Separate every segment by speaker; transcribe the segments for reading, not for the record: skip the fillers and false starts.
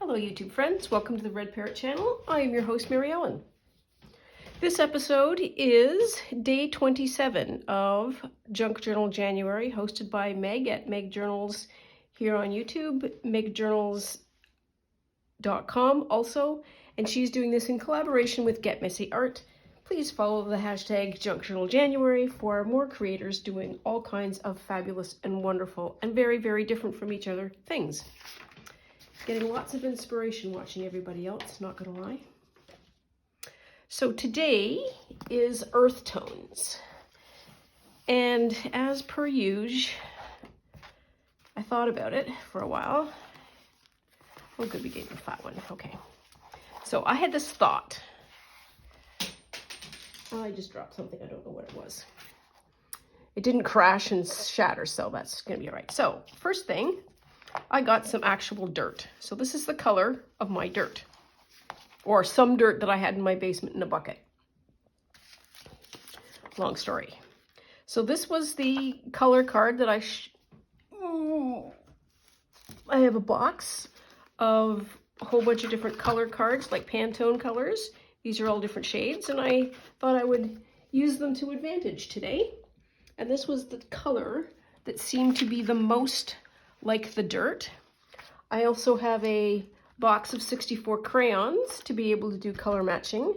Speaker 1: Hello YouTube friends, welcome to the Red Parrot channel. I am your host Mary Ellen. This episode is day 27 of Junk Journal January, hosted by Meg at Meg Journals here on YouTube, megjournals.com also, and she's doing this in collaboration with Get Messy Art. Please follow the hashtag Junk Journal January for more creators doing all kinds of fabulous and wonderful and very, very different from each other things. Getting lots of inspiration watching everybody else, not gonna lie. So today is earth tones. And as per usual, I thought about it for a while. Oh good, we gave the fat one, okay. So I had this thought. Oh, I just dropped something, I don't know what it was. It didn't crash and shatter, so that's gonna be all right. So first thing, I got some actual dirt. So this is the color of my dirt, or some dirt that I had in my basement in a bucket. Long story. So this was the color card that I have a box of a whole bunch of different color cards, like Pantone colors. These are all different shades, and I thought I would use them to advantage today. And this was the color that seemed to be the most like the dirt. I also have a box of 64 crayons to be able to do color matching.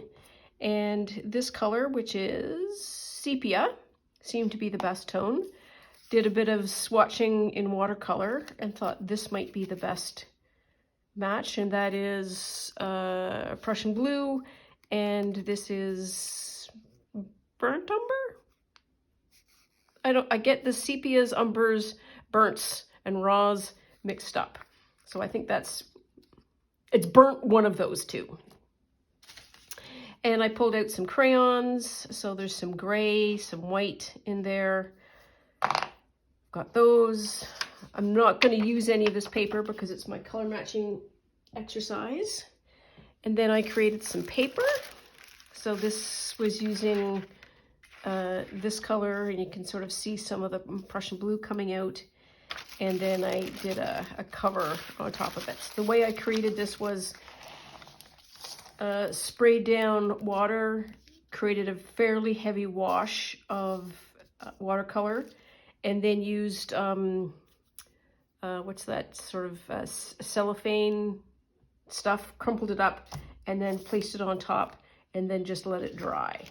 Speaker 1: And this color, which is sepia, seemed to be the best tone. Did a bit of swatching in watercolor and thought this might be the best match. And that is Prussian blue. And this is burnt umber? I get the sepias, umbers, burns, and raws mixed up. So I think it's burnt one of those two. And I pulled out some crayons. So there's some gray, some white in there. Got those. I'm not going to use any of this paper because it's my color matching exercise. And then I created some paper. So this was using this color, and you can sort of see some of the Prussian blue coming out. And then I did a cover on top of it. So the way I created this was sprayed down water, created a fairly heavy wash of watercolor, and then used, what's that sort of cellophane stuff, crumpled it up, and then placed it on top, and then just let it dry.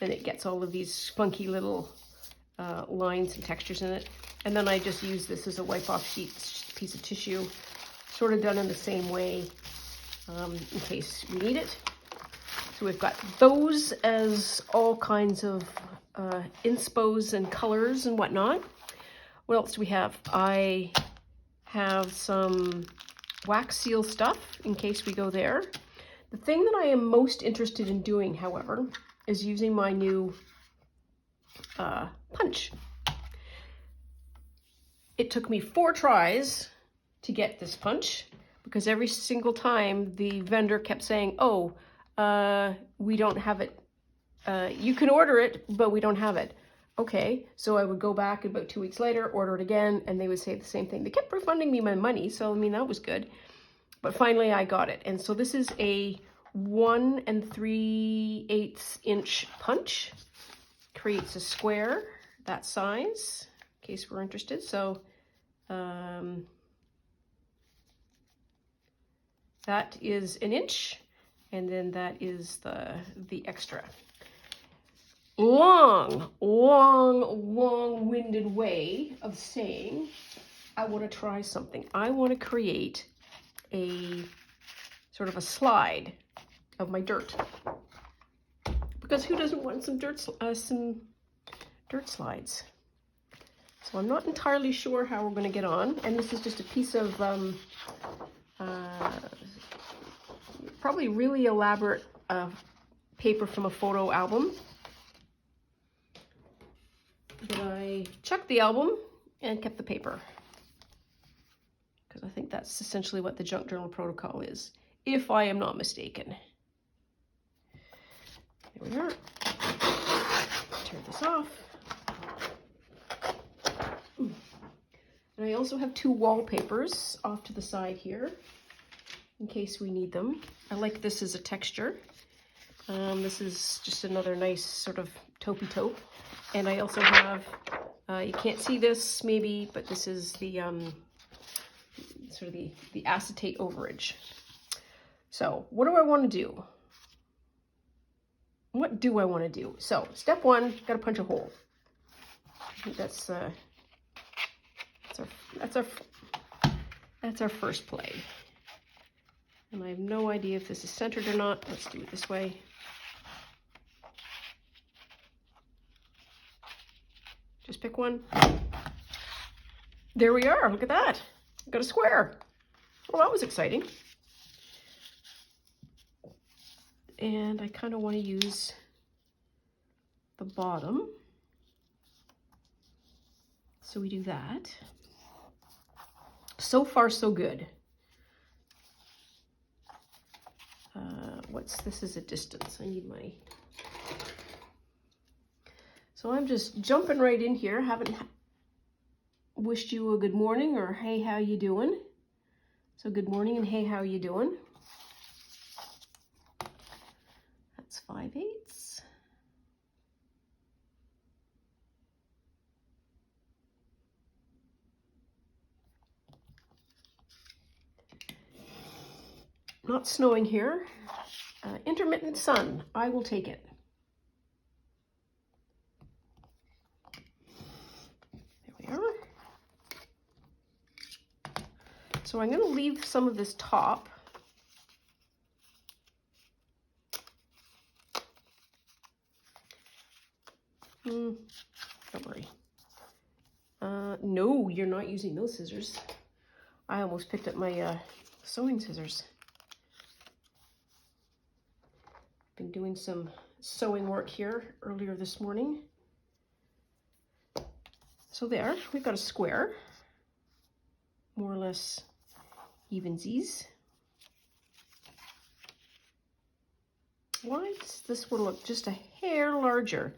Speaker 1: And it gets all of these funky little lines and textures in it. And then I just use this as a wipe-off sheet, piece of tissue, sort of done in the same way in case we need it. So we've got those as all kinds of inspos and colors and whatnot. What else do we have? I have some wax seal stuff in case we go there. The thing that I am most interested in doing, however, is using my new punch. It took me 4 tries to get this punch because every single time the vendor kept saying, oh, we don't have it. You can order it, but we don't have it. Okay, so I would go back about 2 weeks later, order it again, and they would say the same thing. They kept refunding me my money, so I mean, that was good. But finally I got it. And so this is a 1 3/8 inch punch. Creates a square that size, in case we're interested. So that is 1 inch, and then that is the extra. Long-winded way of saying I want to try something. I want to create a sort of a slide of my dirt. Because who doesn't want some dirt slides? So I'm not entirely sure how we're going to get on. And this is just a piece of probably really elaborate paper from a photo album. But I chucked the album and kept the paper. Because I think that's essentially what the junk journal protocol is, if I am not mistaken. There we are. Turn this off. And I also have 2 wallpapers off to the side here. in case we need them. I like this as a texture. This is just another nice sort of taupey taupe. And I also have, you can't see this maybe, but this is the sort of the acetate overage. So what do I want to do? What do I want to do? So step one, got to punch a hole. I think that's our first play. And I have no idea if this is centered or not. Let's do it this way. Just pick one. There we are. Look at that. Got a square. Well, that was exciting. And I kind of want to use the bottom. So we do that. So far, so good. This is a distance. I need my... So I'm just jumping right in here. Haven't wished you a good morning or hey, how you doing? So good morning and hey, how you doing? That's 5/8. Not snowing here. Intermittent sun. I will take it. There we are. So I'm going to leave some of this top. Don't worry. No, you're not using those scissors. I almost picked up my sewing scissors. Been doing some sewing work here earlier this morning. So there, we've got a square, more or less evensies. Why does this one look just a hair larger?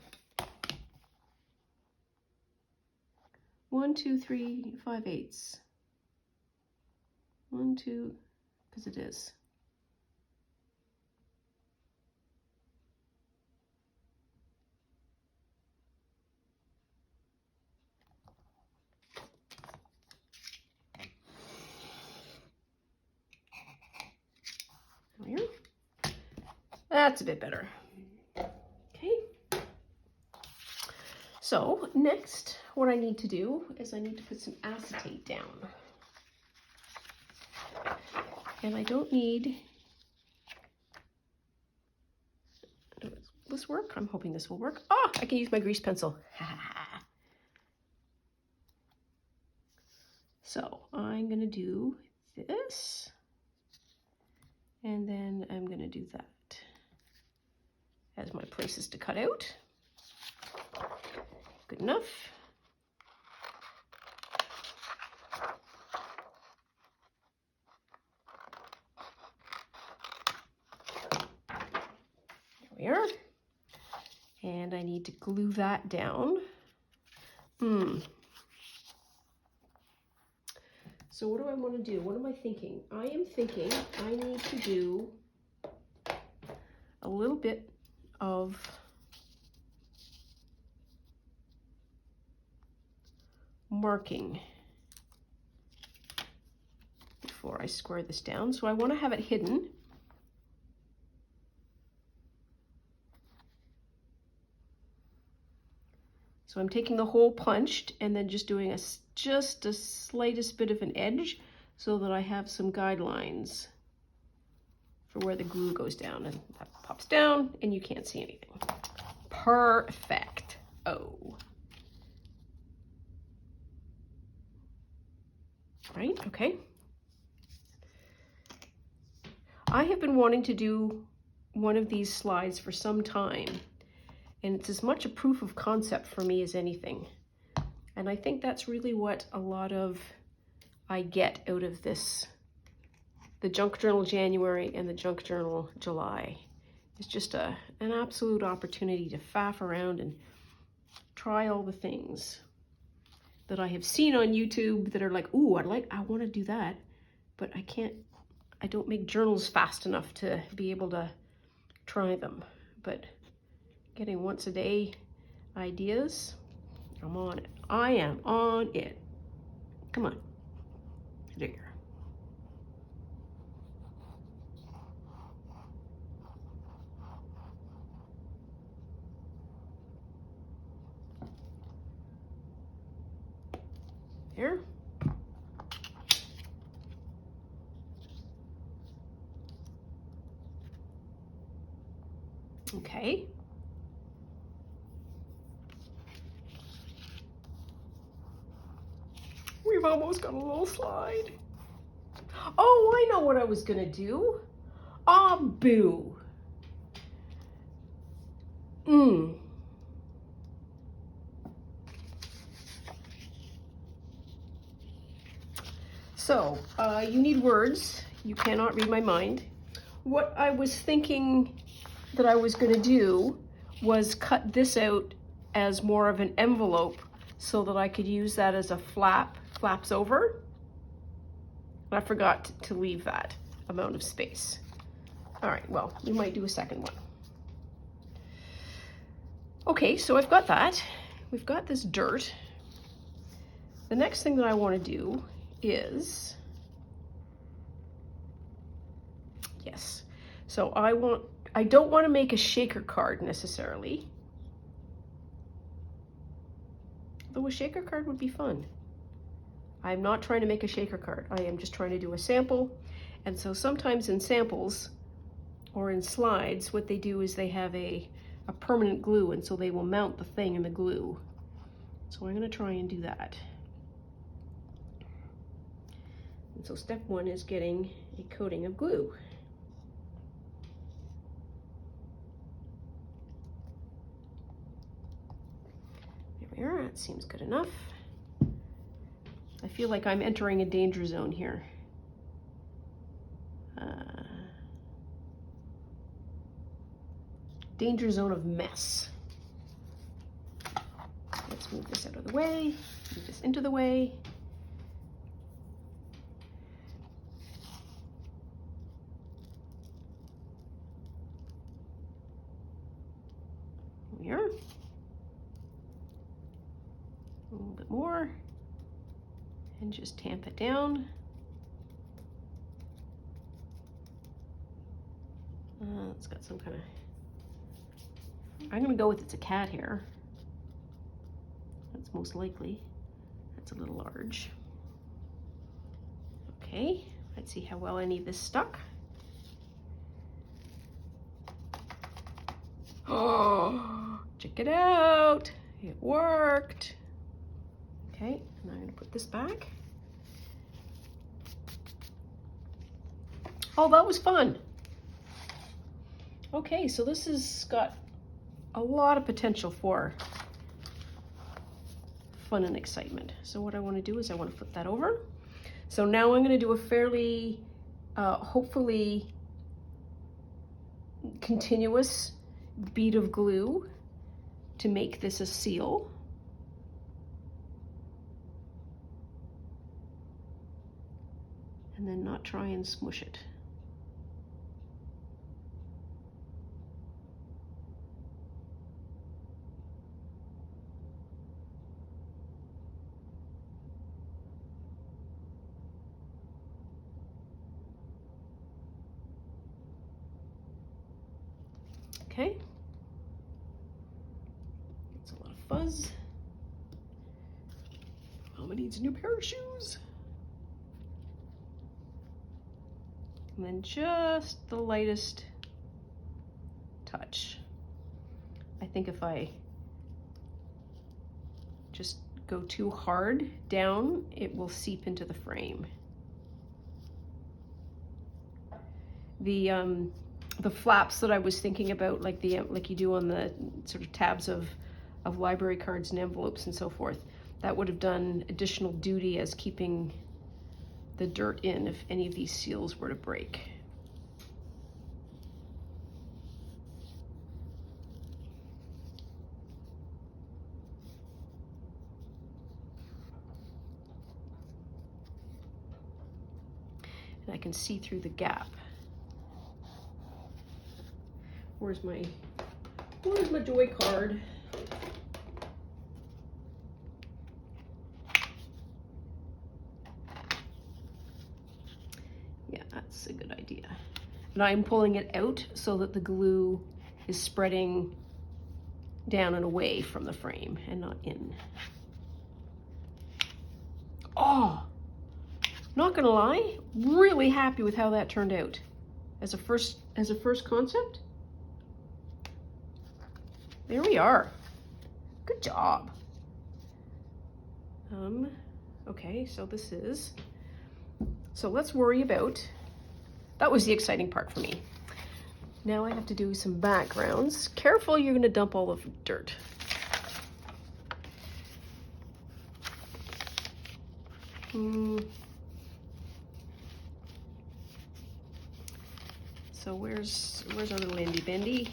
Speaker 1: 1, 2, 3, 5/8. 1, 2, because it is. There. That's a bit better. Okay. So next, what I need to do is I need to put some acetate down. And I don't need... Will this work? I'm hoping this will work. Oh, I can use my grease pencil. So I'm going to do this. And then I'm going to do that as my places to cut out. Good enough. There we are. And I need to glue that down. So what do I want to do? What am I thinking? I am thinking I need to do a little bit of marking before I square this down. So I want to have it hidden. So I'm taking the hole punched and then just doing just a slightest bit of an edge so that I have some guidelines for where the glue goes down. And that pops down and you can't see anything. Perfect. Oh. Right, okay. I have been wanting to do one of these slides for some time. And it's as much a proof of concept for me as anything. And I think that's really what a lot of I get out of this, the Junk Journal January and the Junk Journal July. It's just an absolute opportunity to faff around and try all the things that I have seen on YouTube that are like, ooh, I want to do that, but I can't I don't make journals fast enough to be able to try them, but getting once a day ideas, I'm on it. I am on it. Come on. There. There. Okay. We've almost got a little slide. Oh, I know what I was gonna do. Ah, boo. So, you need words. You cannot read my mind. What I was thinking that I was gonna do was cut this out as more of an envelope so that I could use that as a flaps over. I forgot to leave that amount of space. All right, well, we might do a second one. Okay, so I've got that. We've got this dirt. The next thing that I want to do is, yes, so I don't want to make a shaker card necessarily, though a shaker card would be fun. I'm not trying to make a shaker card. I am just trying to do a sample. And so sometimes in samples or in slides, what they do is they have a permanent glue, and so they will mount the thing in the glue. So I'm going to try and do that. And so step one is getting a coating of glue. There we are. That seems good enough. I feel like I'm entering a danger zone here. Danger zone of mess. Let's move this out of the way, move this into the way. Here. A little bit more. And just tamp it down. It's got some kind of, I'm gonna go with it's a cat hair. That's most likely. That's a little large. Okay, let's see how well any of this stuck. Oh, check it out. It worked. Okay, and I'm gonna put this back. Oh, that was fun. Okay, so this has got a lot of potential for fun and excitement. So what I want to do is I want to flip that over. So now I'm going to do a fairly, hopefully continuous bead of glue to make this a seal. And then not try and smush it. Okay. It's a lot of fuzz. Mama needs a new pair of shoes. And then just the lightest touch. I think if I just go too hard down, it will seep into the frame. The flaps that I was thinking about, like you do on the sort of tabs of library cards and envelopes and so forth, that would have done additional duty as keeping the dirt in if any of these seals were to break. and I can see through the gap. Where's my joy card? Yeah, that's a good idea. And I'm pulling it out so that the glue is spreading down and away from the frame and not in. Oh, not gonna lie, really happy with how that turned out as a first concept. There we are. Good job. Okay, so let's worry about, that was the exciting part for me. Now I have to do some backgrounds. Careful, you're gonna dump all of the dirt. So where's our little Indy Bendy?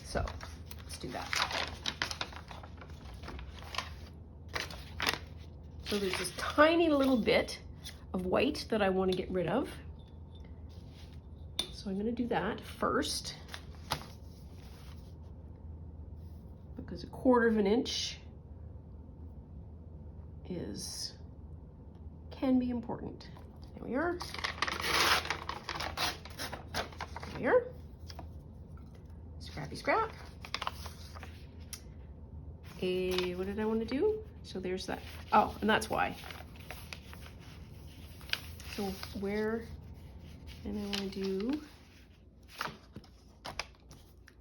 Speaker 1: So let's do that. So there's this tiny little bit of white that I want to get rid of. So I'm going to do that first, because 1/4 of an inch can be important. There we are. There we are. Scrappy scrap. What did I want to do? So there's that. Oh, and that's why. So where, and I want to do,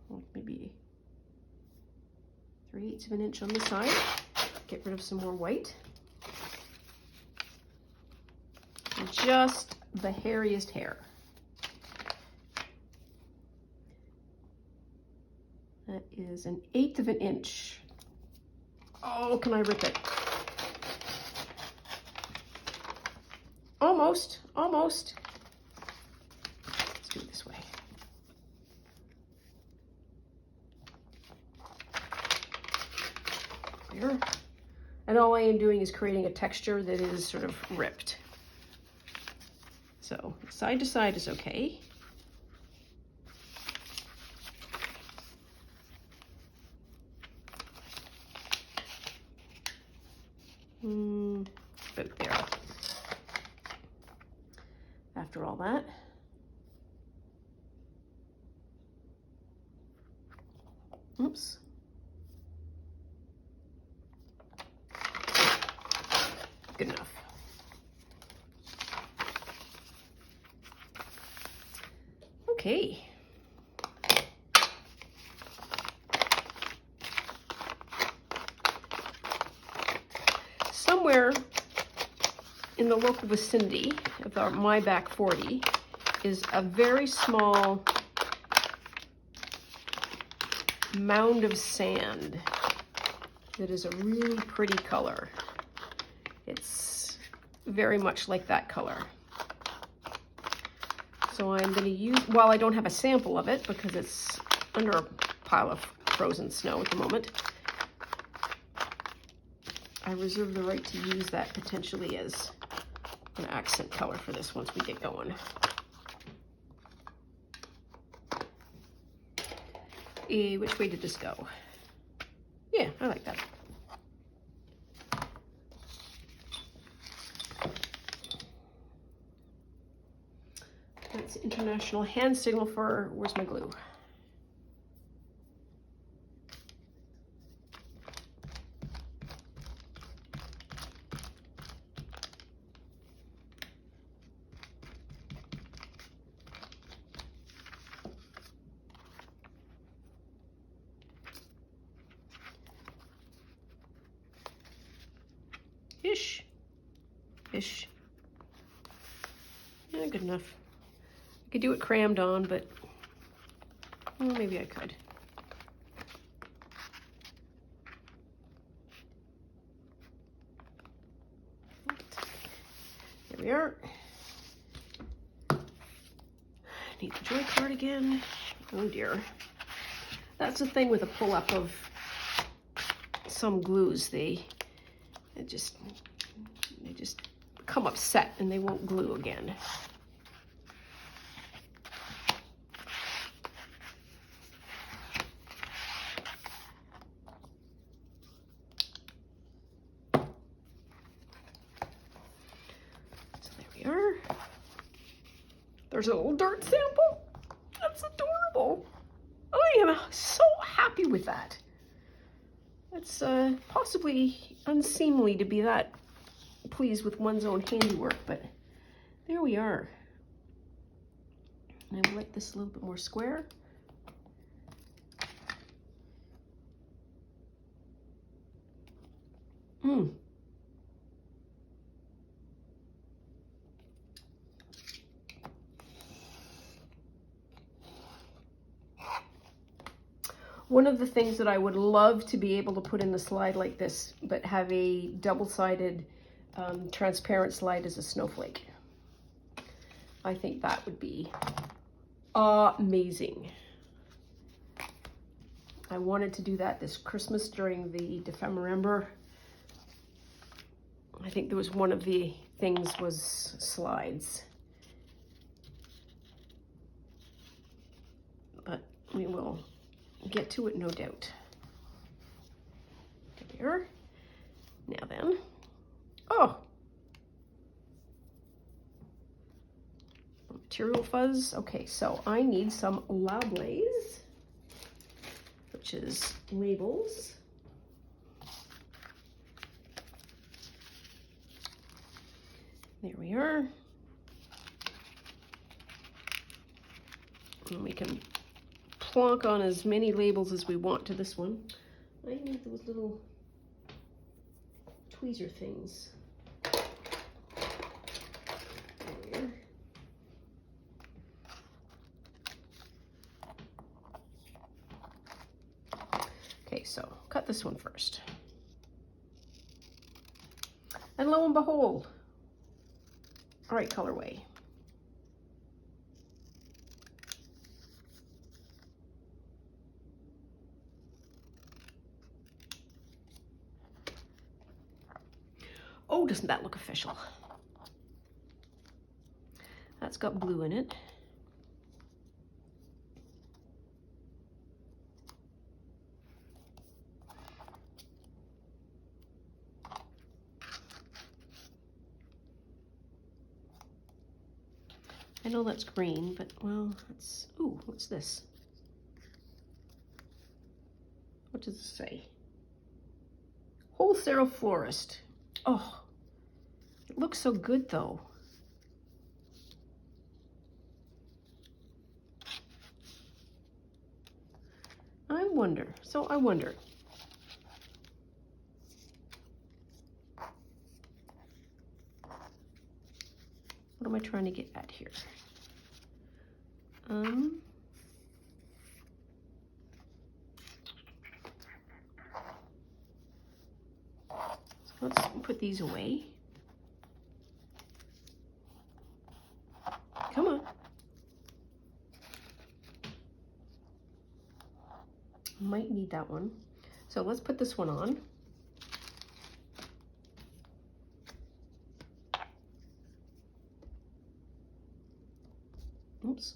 Speaker 1: well, maybe 3/8 of an inch on the side. Get rid of some more white. And just the hairiest hair. That is 1/8 of an inch. Oh, can I rip it? Almost, almost. Let's do it this way. There. And all I am doing is creating a texture that is sort of ripped. So side to side is okay. About there. After all that, oops. Good enough. Okay. Somewhere in the local vicinity of my back 40 is a very small mound of sand that is a really pretty color. It's very much like that color. So I'm going to use, while I don't have a sample of it because it's under a pile of frozen snow at the moment, I reserve the right to use that potentially as an accent color for this once we get going. Which way did this go? Yeah, I like that. That's international hand signal for where's my glue? Ish. Yeah, good enough. I could do it crammed on, but well, maybe I could. There we are. Need the joy card again. Oh dear. That's the thing with a pull-up of some glues. They just come upset and they won't glue again. So there we are. There's a little dirt sample. That's adorable. I am so happy with that. It's possibly unseemly to be that pleased with one's own handiwork, but there we are. And I would like this a little bit more square. One of the things that I would love to be able to put in the slide like this, but have a double-sided transparent slide is a snowflake. I think that would be amazing. I wanted to do that this Christmas during the December. I think there was one of the things was slides. But we will get to it, no doubt. There. Now then. Oh! Material fuzz. Okay, so I need some labels, which is labels. There we are. And we can plonk on as many labels as we want to this one. I need those little tweezer things. There. Okay, so cut this one first. And lo and behold, all right, colorway. Oh, doesn't that look official? That's got blue in it. I know that's green, but well, it's, ooh, what's this? What does it say? Wholesale florist. Oh, it looks so good though. I wonder, what am I trying to get at here? Let's put these away. Come on. Might need that one. So let's put this one on. Oops.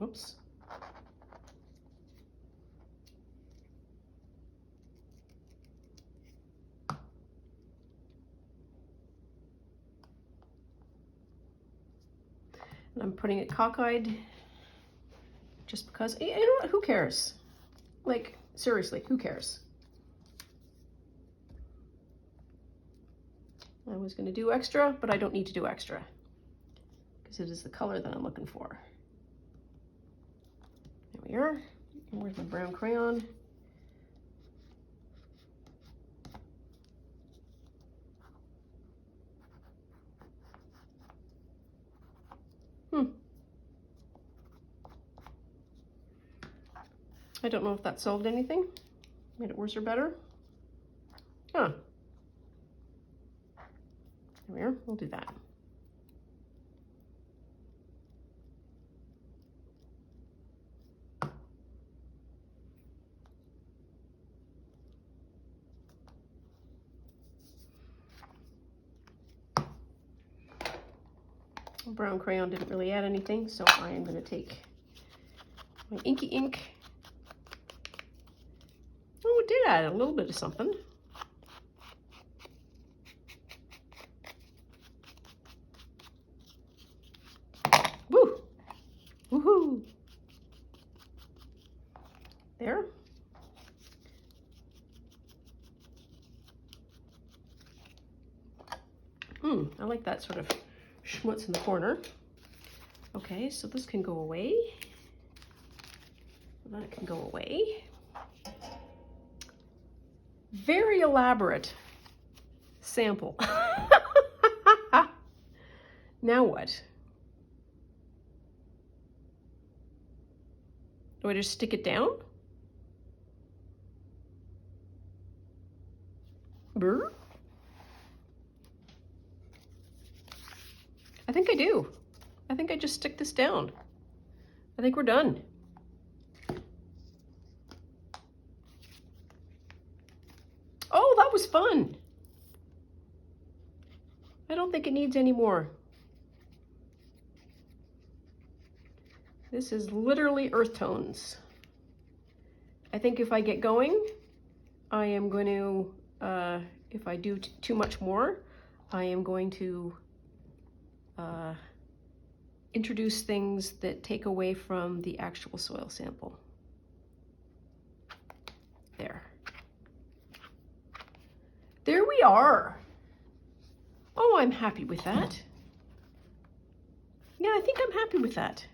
Speaker 1: Oops. And I'm putting it cockeyed just because, you know what, who cares? Like, seriously, who cares? I was going to do extra, but I don't need to do extra because it is the color that I'm looking for. There we are. And where's my brown crayon? I don't know if that solved anything. Made it worse or better. Huh. there. We'll do that. Brown crayon didn't really add anything, so I am going to take my inky ink. Oh, it did add a little bit of something. Woo! Woohoo! There. I like that sort of schmutz in the corner. Okay, so this can go away. That can go away. Very elaborate sample. Now what? Do I just stick it down? Brr? I think I do. I think I just stick this down. I think we're done. Oh, that was fun. I don't think it needs any more. This is literally earth tones. I think if I get going, I am going to, if I do too much more, I am going to introduce things that take away from the actual soil sample. There. There we are. Oh, I'm happy with that. Yeah, I think I'm happy with that.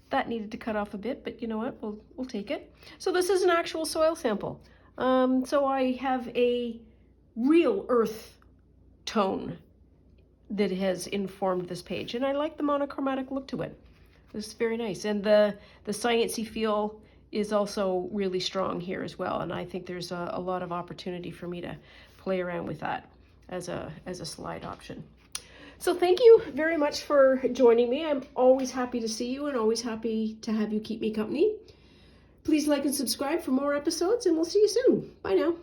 Speaker 1: That needed to cut off a bit, but you know what? We'll take it. So this is an actual soil sample. So I have a real earth tone that has informed this page, and I like the monochromatic look to it. This is very nice, and the sciencey feel is also really strong here as well, and I think there's a lot of opportunity for me to play around with that as a slide option. So thank you very much for joining me. I'm always happy to see you and always happy to have you keep me company. Please like and subscribe for more episodes, and we'll see you soon. Bye now.